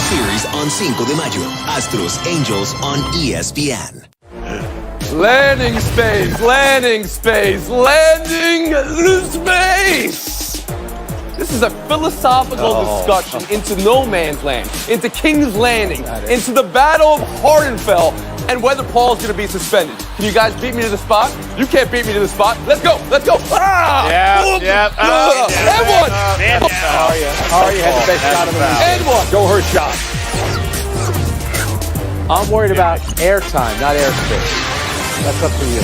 Series on 5 de mayo. Astros Angels on ESPN. Landing space, landing space, landing space. This is a philosophical discussion into no man's land, into King's Landing, into the Battle of Hardenfell, and whether Paul's going to be suspended. Can you guys beat me to the spot? You can't beat me to the spot. Let's go. Let's go. Ah! And one. Ari had the best shot of the night. And one. Go her shot. I'm worried about airtime, not airspace. That's up to you.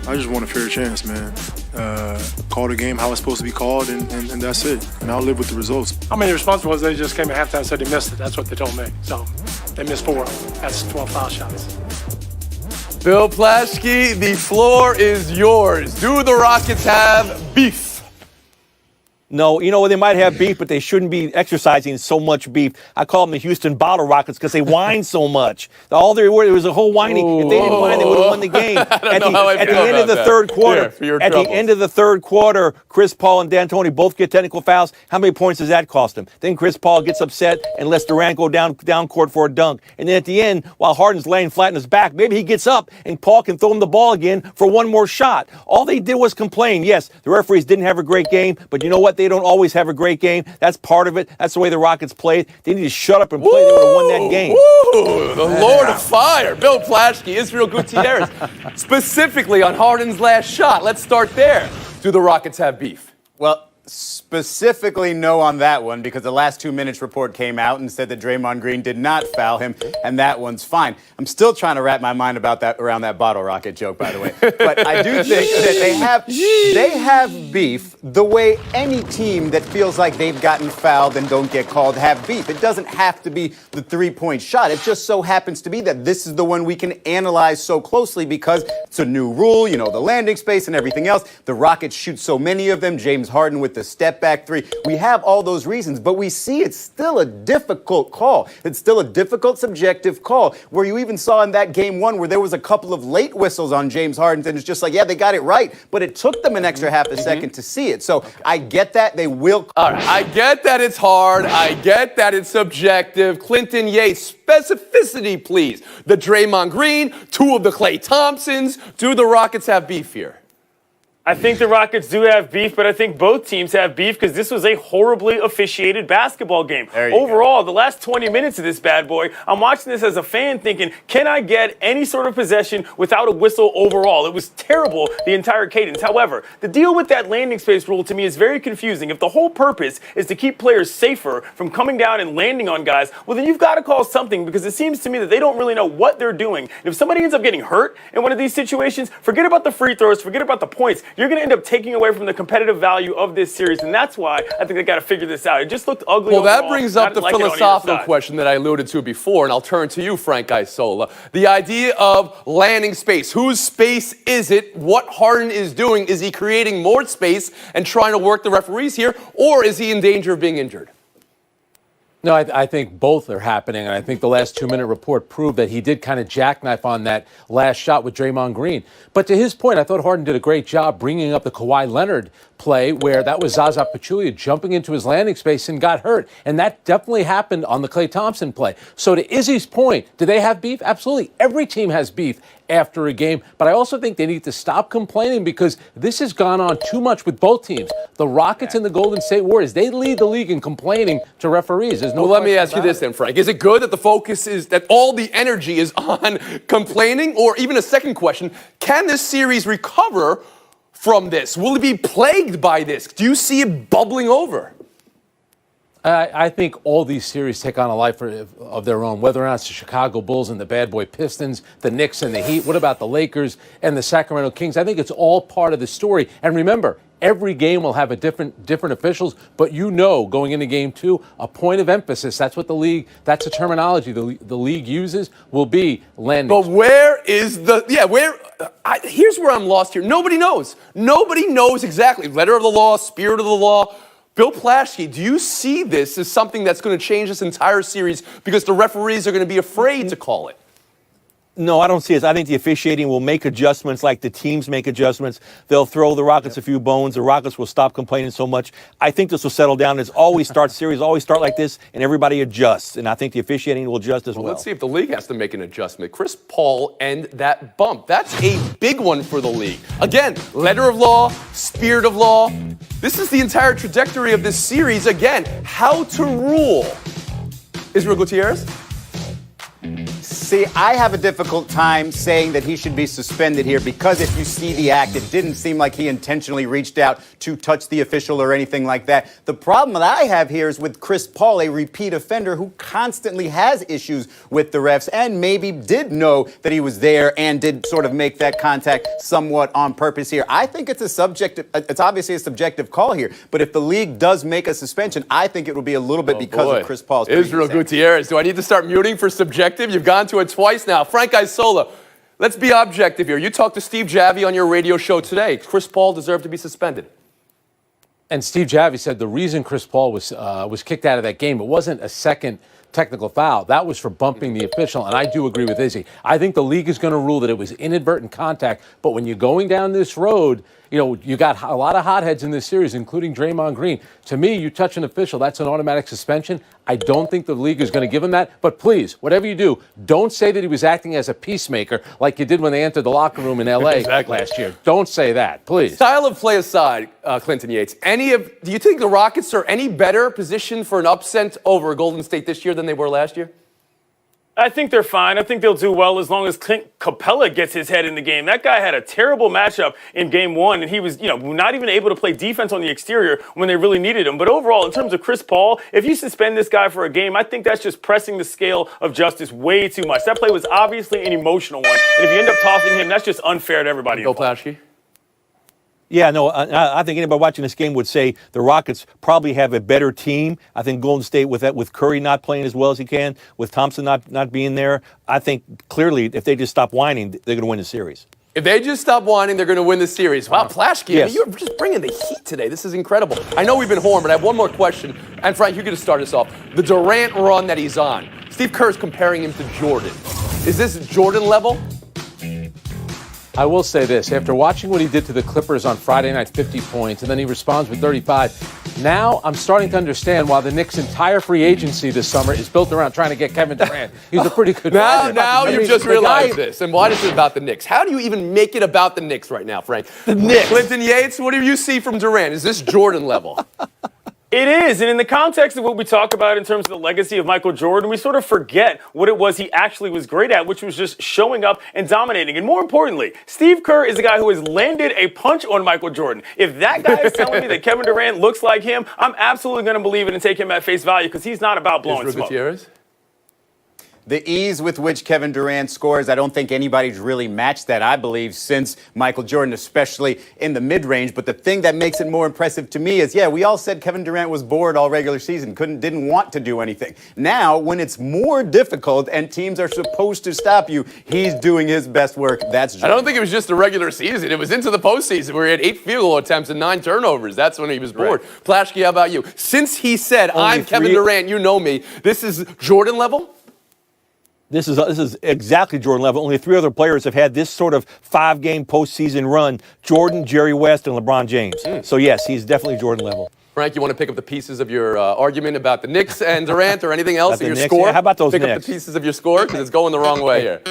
I just want a fair chance, man. Call the game how it's supposed to be called, and that's it. And I'll live with the results. I mean, the response was they just came at halftime and said they missed it. That's what they told me. So they missed 4. That's 12 foul shots. Bill Plaschke, the floor is yours. Do the Rockets have beef? No, you know, they might have beef, but they shouldn't be exercising so much beef. I call them the Houston Bottle Rockets because they whine so much. All there was a whole whining. If they didn't whine, they would have won the game. At the end of the third quarter, the end of the third quarter, Chris Paul and D'Antoni both get technical fouls. How many points does that cost them? Then Chris Paul gets upset and lets Durant go down court for a dunk. And then at the end, while Harden's laying flat on his back, maybe he gets up and Paul can throw him the ball again for one more shot. All they did was complain. Yes, the referees didn't have a great game, but you know what? They don't always have a great game. That's part of it. That's the way the Rockets played. They need to shut up and play. They would have won that game. The Lord of Fire, Bill Plaschke, Israel Gutierrez, specifically on Harden's last shot. Let's start there. Do the Rockets have beef? Well, specifically no on that one, because the last 2 minutes report came out and said that Draymond Green did not foul him, and that one's fine. I'm still trying to wrap my mind about that around that bottle rocket joke, by the way. But I do think that they have beef the way any team that feels like they've gotten fouled and don't get called have beef. It doesn't have to be the three-point shot. It just so happens to be that this is the one we can analyze so closely because it's a new rule, you know, the landing space and everything else. The Rockets shoot so many of them. James Harden with the step back three. We have all those reasons, but we see it's still a difficult call. It's still a difficult, subjective call where you even saw in that game one where there was a couple of late whistles on James Harden, and it's just like, yeah, they got it right, but it took them an extra half a second to see it. So I get that. They will. All right. I get that it's hard. I get that it's subjective. Clinton Yates, specificity, please. The Draymond Green, 2 of the Klay Thompsons. Do the Rockets have beef here? I think the Rockets do have beef, but I think both teams have beef because this was a horribly officiated basketball game. Overall, the last 20 minutes of this bad boy, I'm watching this as a fan thinking, can I get any sort of possession without a whistle overall? It was terrible, the entire cadence. However, the deal with that landing space rule to me is very confusing. If the whole purpose is to keep players safer from coming down and landing on guys, well, then you've got to call something because it seems to me that they don't really know what they're doing. And if somebody ends up getting hurt in one of these situations, forget about the free throws, forget about the points. You're going to end up taking away from the competitive value of this series, and that's why I think they got to figure this out. It just looked ugly. Well, overall. that brings up the philosophical question that I alluded to before, and I'll turn to you, Frank Isola. The idea of landing space. Whose space is it? What Harden is doing? Is he creating more space and trying to work the referees here, or is he in danger of being injured? No, I think both are happening, and I think the last 2-minute report proved that he did kind of jackknife on that last shot with Draymond Green. But to his point, I thought Harden did a great job bringing up the Kawhi Leonard play where that was Zaza Pachulia jumping into his landing space and got hurt. And that definitely happened on the Klay Thompson play. So to Izzy's point, do they have beef? Absolutely. Every team has beef after a game. But I also think they need to stop complaining because this has gone on too much with both teams. The Rockets and the Golden State Warriors, they lead the league in complaining to referees. There's no let me ask you this then, Frank. Is it good that the focus is that all the energy is on complaining? Or even a second question, can this series recover from this? Will it be plagued by this? Do you see it bubbling over? I think all these series take on a life of their own, whether or not it's the Chicago Bulls and the Bad Boy Pistons, the Knicks and the Heat. What about the Lakers and the Sacramento Kings? I think it's all part of the story. And remember, every game will have a different officials, but you know going into game 2, a point of emphasis, that's what the league, that's the terminology the league uses, will be landing. But where is the, here's where I'm lost here. Nobody knows. Nobody knows exactly. Letter of the law, spirit of the law. Bill Plaschke, do you see this as something that's going to change this entire series because the referees are going to be afraid to call it? No, I don't see it. I think the officiating will make adjustments like the teams make adjustments. They'll throw the Rockets a few bones. The Rockets will stop complaining so much. I think this will settle down. Series always start like this, and everybody adjusts. And I think the officiating will adjust as well. Let's see if the league has to make an adjustment. Chris Paul and that bump. That's a big one for the league. Again, letter of law, spirit of law. This is the entire trajectory of this series. Again, how to rule. Israel Gutierrez? See, I have a difficult time saying that he should be suspended here because if you see the act, it didn't seem like he intentionally reached out to touch the official or anything like that. The problem that I have here is with Chris Paul, a repeat offender who constantly has issues with the refs and maybe did know that he was there and did sort of make that contact somewhat on purpose here. I think it's obviously a subjective call here, but if the league does make a suspension, I think it will be a little bit because of Chris Paul's Israel Gutierrez, do I need to start muting for subjective? You've gone to it twice now. Frank Isola, let's be objective here. You talked to Steve Javie on your radio show today. Chris Paul deserved to be suspended. And Steve Javie said the reason Chris Paul was kicked out of that game, it wasn't a second technical foul. That was for bumping the official, and I do agree with Izzy. I think the league is going to rule that it was inadvertent contact, but when you're going down this road, you know, you got a lot of hotheads in this series, including Draymond Green. To me, you touch an official, that's an automatic suspension. I don't think the league is going to give him that. But please, whatever you do, don't say that he was acting as a peacemaker like you did when they entered the locker room in L.A. last year. Don't say that, please. Style of play aside, Clinton Yates, do you think the Rockets are any better positioned for an upset over Golden State this year than they were last year? I think they're fine. I think they'll do well as long as Clint Capella gets his head in the game. That guy had a terrible matchup in game one, and he was, not even able to play defense on the exterior when they really needed him. But overall, in terms of Chris Paul, if you suspend this guy for a game, I think that's just pressing the scale of justice way too much. That play was obviously an emotional one. And if you end up tossing him, that's just unfair to everybody. Go Plashke. Yeah, no, I think anybody watching this game would say the Rockets probably have a better team. I think Golden State with Curry not playing as well as he can, with Thompson not being there, I think clearly if they just stop whining, they're going to win the series. If they just stop whining, they're going to win the series. Wow, Plashke, yes. You're just bringing the heat today. This is incredible. I know we've been horned, but I have one more question. And Frank, you're going to start us off. The Durant run that he's on. Steve Kerr is comparing him to Jordan. Is this Jordan level? I will say this. After watching what he did to the Clippers on Friday night, 50 points, and then he responds with 35, now I'm starting to understand why the Knicks' entire free agency this summer is built around trying to get Kevin Durant. He's a pretty good player. Now you've just realized this. And why is it about the Knicks? How do you even make it about the Knicks right now, Frank? The Knicks. Clinton Yates, what do you see from Durant? Is this Jordan level? It is, and in the context of what we talk about in terms of the legacy of Michael Jordan, we sort of forget what it was he actually was great at, which was just showing up and dominating. And more importantly, Steve Kerr is a guy who has landed a punch on Michael Jordan. If that guy is telling me that Kevin Durant looks like him, I'm absolutely going to believe it and take him at face value because he's not about blowing smoke. Gutierrez? The ease with which Kevin Durant scores, I don't think anybody's really matched that, I believe, since Michael Jordan, especially in the mid-range. But the thing that makes it more impressive to me is, we all said Kevin Durant was bored all regular season, didn't want to do anything. Now, when it's more difficult and teams are supposed to stop you, he's doing his best work. That's Jordan. I don't think it was just the regular season. It was into the postseason where he had 8 field goal attempts and 9 turnovers. That's when he was bored. Right. Plashke, how about you? Since he said, I'm Kevin Durant, you know me, this is Jordan level? This is exactly Jordan level. Only 3 other players have had this sort of 5-game postseason run: Jordan, Jerry West, and LeBron James. So yes, he's definitely Jordan level. Frank, you want to pick up the pieces of your argument about the Knicks and Durant or anything else in your Knicks? score? Yeah, how about those Pick Knicks? up the pieces of your score because it's going the wrong way here.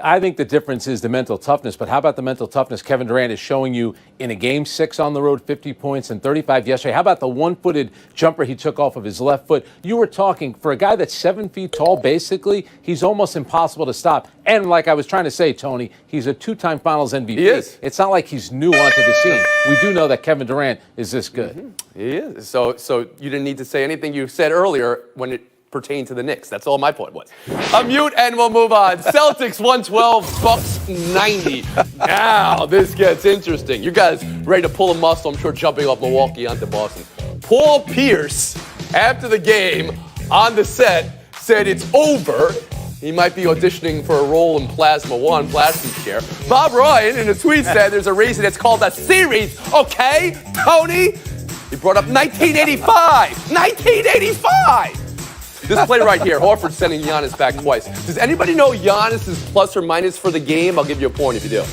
I think the difference is the mental toughness, but how about the mental toughness Kevin Durant is showing you in a Game 6 on the road, 50 points and 35 yesterday? How about the one-footed jumper he took off of his left foot? You were talking, for a guy that's 7 feet tall, basically, he's almost impossible to stop. And like I was trying to say, Tony, he's a 2-time Finals MVP. He is. It's not like he's new onto the scene. We do know that Kevin Durant is this good. Mm-hmm. He is. So you didn't need to say anything you said earlier when it pertain to the Knicks. That's all my point was. A mute and we'll move on. Celtics 112, Bucks 90. Now this gets interesting. You guys ready to pull a muscle, I'm sure, jumping off Milwaukee onto Boston. Paul Pierce, after the game on the set, said it's over. He might be auditioning for a role in Plasma One, Plasma's share. Bob Ryan in a tweet said there's a reason it's called a series. Okay, Tony? He brought up 1985. 1985! This play right here, Horford sending Giannis back twice. Does anybody know Giannis's plus or minus for the game? I'll give you a point if you do.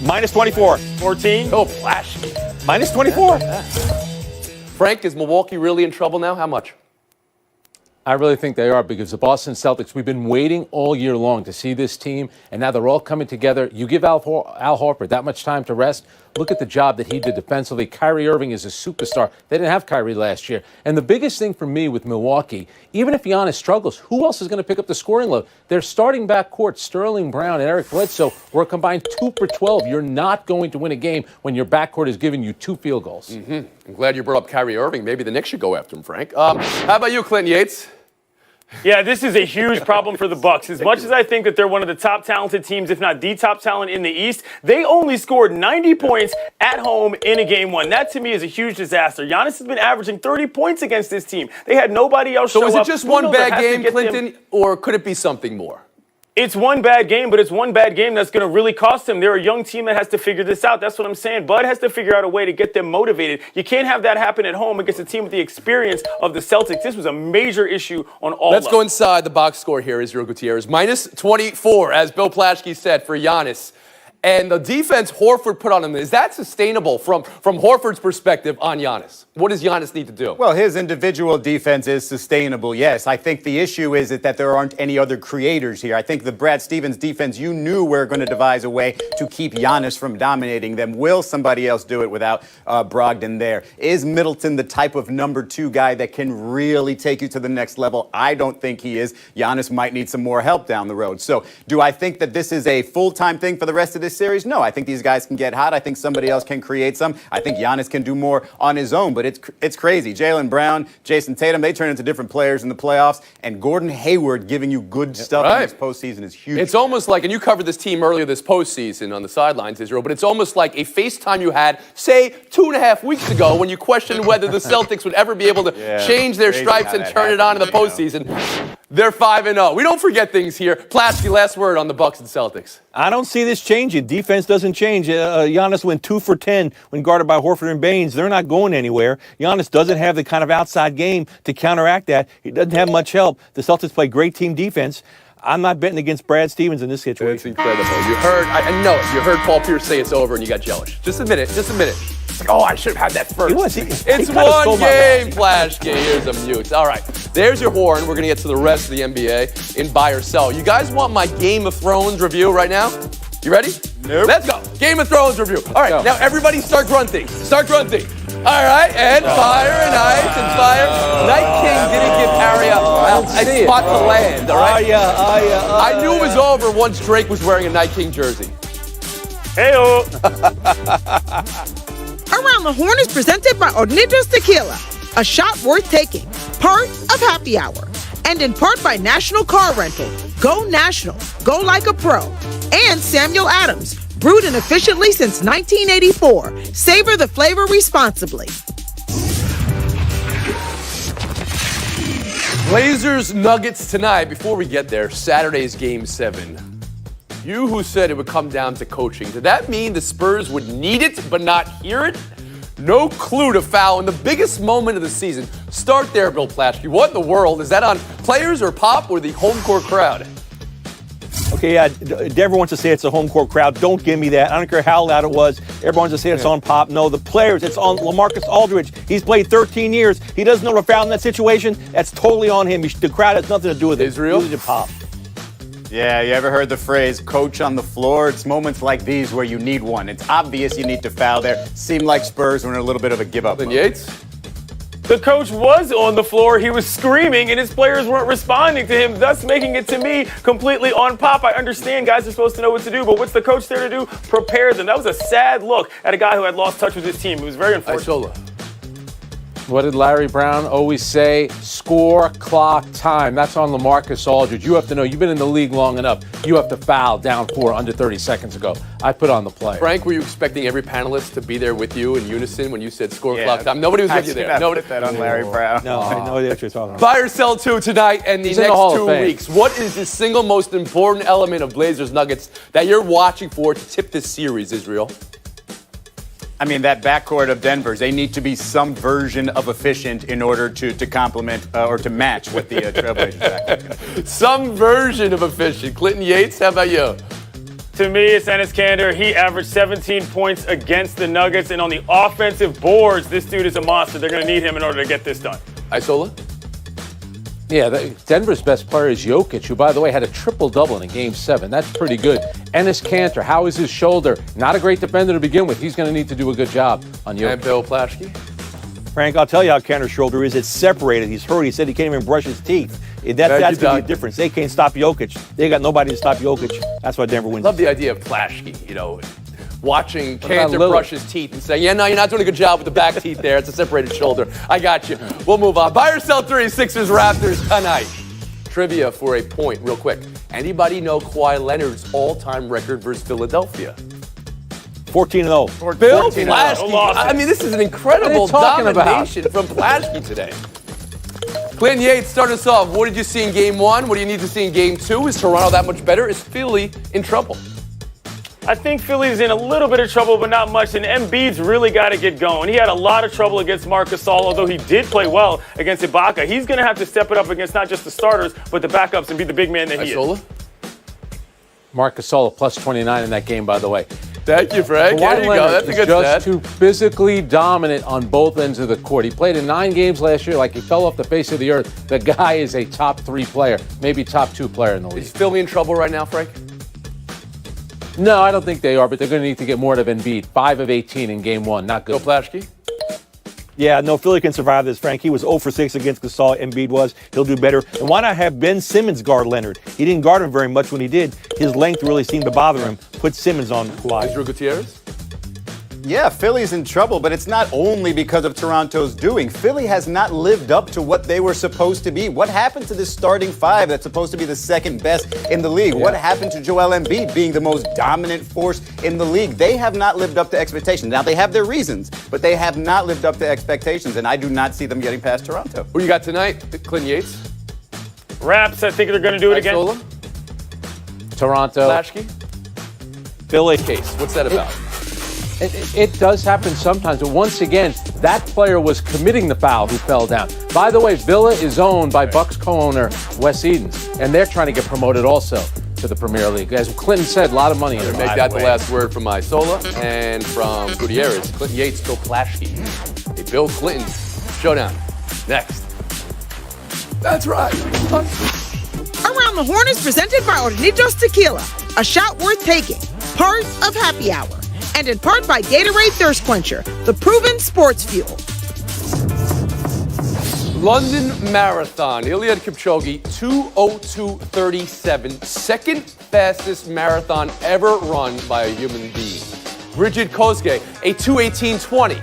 Minus 24. 14. Oh, flash. Minus 24. Frank, is Milwaukee really in trouble now? How much? I really think they are, because the Boston Celtics, we've been waiting all year long to see this team, and now they're all coming together. You give Al Horford that much time to rest. Look at the job that he did defensively. Kyrie Irving is a superstar. They didn't have Kyrie last year. And the biggest thing for me with Milwaukee, even if Giannis struggles, who else is going to pick up the scoring load? Their starting backcourt, Sterling Brown and Eric Bledsoe, were a combined 2 for 12. You're not going to win a game when your backcourt is giving you 2 field goals. I'm glad you brought up Kyrie Irving. Maybe the Knicks should go after him, Frank. How about you, Clinton Yates? Yeah, this is a huge problem for the Bucks. As much as I think that they're one of the top talented teams, if not the top talent in the East, they only scored 90 points at home in a game one. That, to me, is a huge disaster. Giannis has been averaging 30 points against this team. They had nobody else show up. So is it just one bad game, Clinton, or could it be something more? It's one bad game, but it's one bad game that's going to really cost them. They're a young team that has to figure this out. That's what I'm saying. Bud has to figure out a way to get them motivated. You can't have that happen at home against a team with the experience of the Celtics. This was a major issue on all levels. Let's go inside the box score here, Israel Gutierrez. Minus 24, as Bill Plaschke said, for Giannis. And the defense Horford put on him, is that sustainable from Horford's perspective on Giannis? What does Giannis need to do? Well, his individual defense is sustainable, yes. I think the issue is that there aren't any other creators here. I think the Brad Stevens defense, you knew we're going to devise a way to keep Giannis from dominating them. Will somebody else do it without Brogdon there? Is Middleton the type of number 2 guy that can really take you to the next level? I don't think he is. Giannis might need some more help down the road. So do I think that this is a full-time thing for the rest of this series? No, I think these guys can get hot. I think somebody else can create some. I think Giannis can do more on his own, but it's crazy. Jaylen Brown, Jason Tatum, they turn into different players in the playoffs, and Gordon Hayward giving you good stuff in this postseason is huge. It's almost like, and you covered this team earlier this postseason on the sidelines, Israel, but it's almost like a FaceTime you had, say, 2.5 weeks ago when you questioned whether the Celtics would ever be able to change their stripes and turn it on in the postseason. They're 5-0. We don't forget things here. Plaschke, last word on the Bucks and Celtics. I don't see this changing. Defense doesn't change. Giannis went 2 for 10 when guarded by Horford and Baines. They're not going anywhere. Giannis doesn't have the kind of outside game to counteract that. He doesn't have much help. The Celtics play great team defense. I'm not betting against Brad Stevens in this situation. It's incredible. You heard, I know it. You heard Paul Pierce say it's over and you got jealous. Just admit it. Just admit it. Like, oh, I should have had that first. It's one game, Plaschke. Here's a mute. All right. There's your horn. We're going to get to the rest of the NBA in buy or sell. You guys want my Game of Thrones review right now? You ready? Nope. Let's go. Game of Thrones review. All right. Now, everybody start grunting. Start grunting. All right. And fire and ice and fire. Night King didn't give Arya a spot to land. All right. I knew it was over once Drake was wearing a Night King jersey. Hey-o. Around the Horn is presented by Hornitos Tequila, a shot worth taking, part of Happy Hour, and in part by National Car Rental. Go national, go like a pro. And Samuel Adams, brewed and efficiently since 1984. Savor the flavor responsibly. Blazers Nuggets tonight. Before we get there, Saturday's Game 7. You who said it would come down to coaching, did that mean the Spurs would need it but not hear it? No clue to foul in the biggest moment of the season. Start there, Bill Plaschke. What in the world? Is that on players or Pop or the home court crowd? Okay, yeah, Denver wants to say it's a home court crowd. Don't give me that. I don't care how loud it was. Everyone wants to say it's on Pop. No, the players, it's on LaMarcus Aldridge. He's played 13 years. He doesn't know to foul in that situation. That's totally on him. The crowd has nothing to do with it. Israel? It's Pop. Yeah, you ever heard the phrase, coach on the floor? It's moments like these where you need one. It's obvious you need to foul there. Seemed like Spurs were in a little bit of a give-up mode. Yates? The coach was on the floor. He was screaming, and his players weren't responding to him, thus making it, to me, completely on Pop. I understand guys are supposed to know what to do, but what's the coach there to do? Prepare them. That was a sad look at a guy who had lost touch with his team. It was very unfortunate. What did Larry Brown always say? Score, clock, time. That's on LaMarcus Aldridge. You have to know. You've been in the league long enough. You have to foul down 4 under 30 seconds ago. I put on the play. Frank, were you expecting every panelist to be there with you in unison when you said score, clock, time? Nobody was with you there. Nobody put that on Larry Brown. No, I know what you're talking about. Buy or sell 2 tonight and the He's in the next Hall of 2 Fame. weeks. What is the single most important element of Blazers Nuggets that you're watching for to tip this series, Israel? I mean, that backcourt of Denver's, they need to be some version of efficient in order to complement or to match what the Trailblazers backcourt. Some version of efficient. Clinton Yates, how about you? To me, it's Enes Kanter. He averaged 17 points against the Nuggets, and on the offensive boards, this dude is a monster. They're going to need him in order to get this done. Isola? Yeah, Denver's best player is Jokic, who, by the way, had a triple-double in Game 7. That's pretty good. Enes Kanter, how is his shoulder? Not a great defender to begin with. He's going to need to do a good job on Jokic. And Bill Plaschke? Frank, I'll tell you how Kanter's shoulder is. It's separated. He's hurt. He said he can't even brush his teeth. That's going to be a difference. They can't stop Jokic. They got nobody to stop Jokic. That's why Denver wins. Love the idea of Plaschke, watching Kanter brush his teeth and saying, yeah, no, you're not doing a good job with the back teeth there. It's a separated shoulder. I got you. We'll move on. Buy or sell 3, Sixers, Raptors tonight. Trivia for a point, real quick. Anybody know Kawhi Leonard's all-time record versus Philadelphia? 14-0. Bill Plaschke. I mean, this is an incredible domination from Plaschke today. Clinton Yates, start us off. What did you see in Game 1? What do you need to see in Game 2? Is Toronto that much better? Is Philly in trouble? I think Philly's in a little bit of trouble, but not much. And Embiid's really got to get going. He had a lot of trouble against Marc Gasol, although he did play well against Ibaka. He's going to have to step it up against not just the starters, but the backups and be the big man that he is. Marc Gasol plus 29 in that game, by the way. Thank you, Frank. There you go. That's a good stat. Just too physically dominant on both ends of the court. He played in 9 games last year like he fell off the face of the earth. The guy is a top 3 player, maybe top 2 player in the league. Is Philly in trouble right now, Frank? No, I don't think they are, but they're going to need to get more out of Embiid. 5 of 18 in Game 1. Not good. Bill Plaschke? Yeah, no, Philly can survive this, Frank. He was 0 for 6 against Gasol. Embiid was. He'll do better. And why not have Ben Simmons guard Leonard? He didn't guard him very much when he did. His length really seemed to bother him. Put Simmons on Kawhi. Andrew Gutierrez? Yeah, Philly's in trouble, but it's not only because of Toronto's doing. Philly has not lived up to what they were supposed to be. What happened to this starting 5 that's supposed to be the second best in the league? Yeah. What happened to Joel Embiid being the most dominant force in the league? They have not lived up to expectations. Now, they have their reasons, but they have not lived up to expectations, and I do not see them getting past Toronto. Who you got tonight? Clinton Yates? Raps, I think they're going to do it again. Toronto. Plaschke? Philly. Case. What's that about? It does happen sometimes, but once again, that player was committing the foul who fell down. By the way, Villa is owned by Bucks co-owner Wes Edens, and they're trying to get promoted also to the Premier League. As Clinton said, a lot of money in it. Make that the last word from Isola and from Gutierrez. Clinton Yates, Bill Plaschke. A Bill Clinton showdown. Next. That's right. Around the Horn is presented by Hornitos Tequila, a shot worth taking, part of Happy Hour. And in part by Gatorade Thirst Quencher, the proven sports fuel. London Marathon. Eliud Kipchoge, 2:02:37, second fastest marathon ever run by a human being. Brigid Kosgei, a 2:18:20.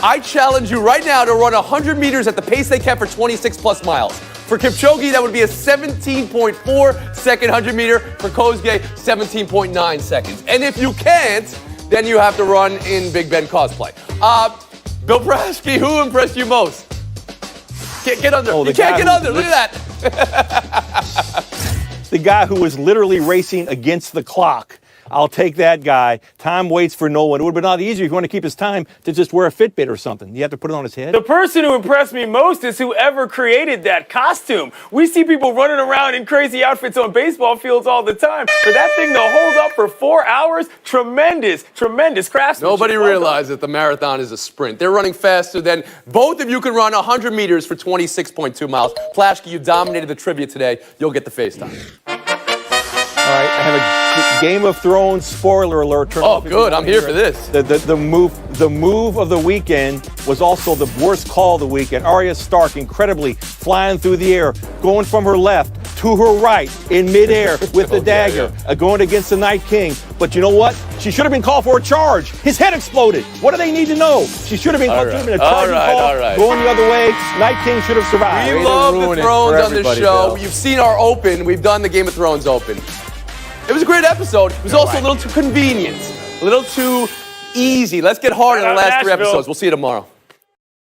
I challenge you right now to run 100 meters at the pace they kept for 26 plus miles. For Kipchoge, that would be a 17.4 second 100 meter. For Kosgei, 17.9 seconds. And if you can't, then you have to run in Big Ben cosplay. Bill Plaschke, who impressed you most? Get under. You can't get under. Look at that. The guy who was literally racing against the clock. I'll take that guy. Time waits for no one. It would have been a lot easier if you want to keep his time to just wear a Fitbit or something. You have to put it on his head. The person who impressed me most is whoever created that costume. We see people running around in crazy outfits on baseball fields all the time. For that thing to hold up for 4 hours, tremendous craftsmanship. Nobody realized that the marathon is a sprint. They're running faster than both of you can run 100 meters for 26.2 miles. Plaschke, you dominated the trivia today. You'll get the FaceTime. All right, I have a Game of Thrones spoiler alert. Oh, good. I'm here for this. The move of the weekend was also the worst call of the weekend. Arya Stark incredibly flying through the air, going from her left to her right in midair with the dagger, going against the Night King. But you know what? She should have been called for a charge. His head exploded. What do they need to know? She should have been called for a charging call. Going the other way. Night King should have survived. We love the Thrones on this show. You've seen our Open. We've done the Game of Thrones Open. It was a great episode. It was also a little too convenient, a little too easy. Let's get hard in the last 3 episodes. We'll see you tomorrow.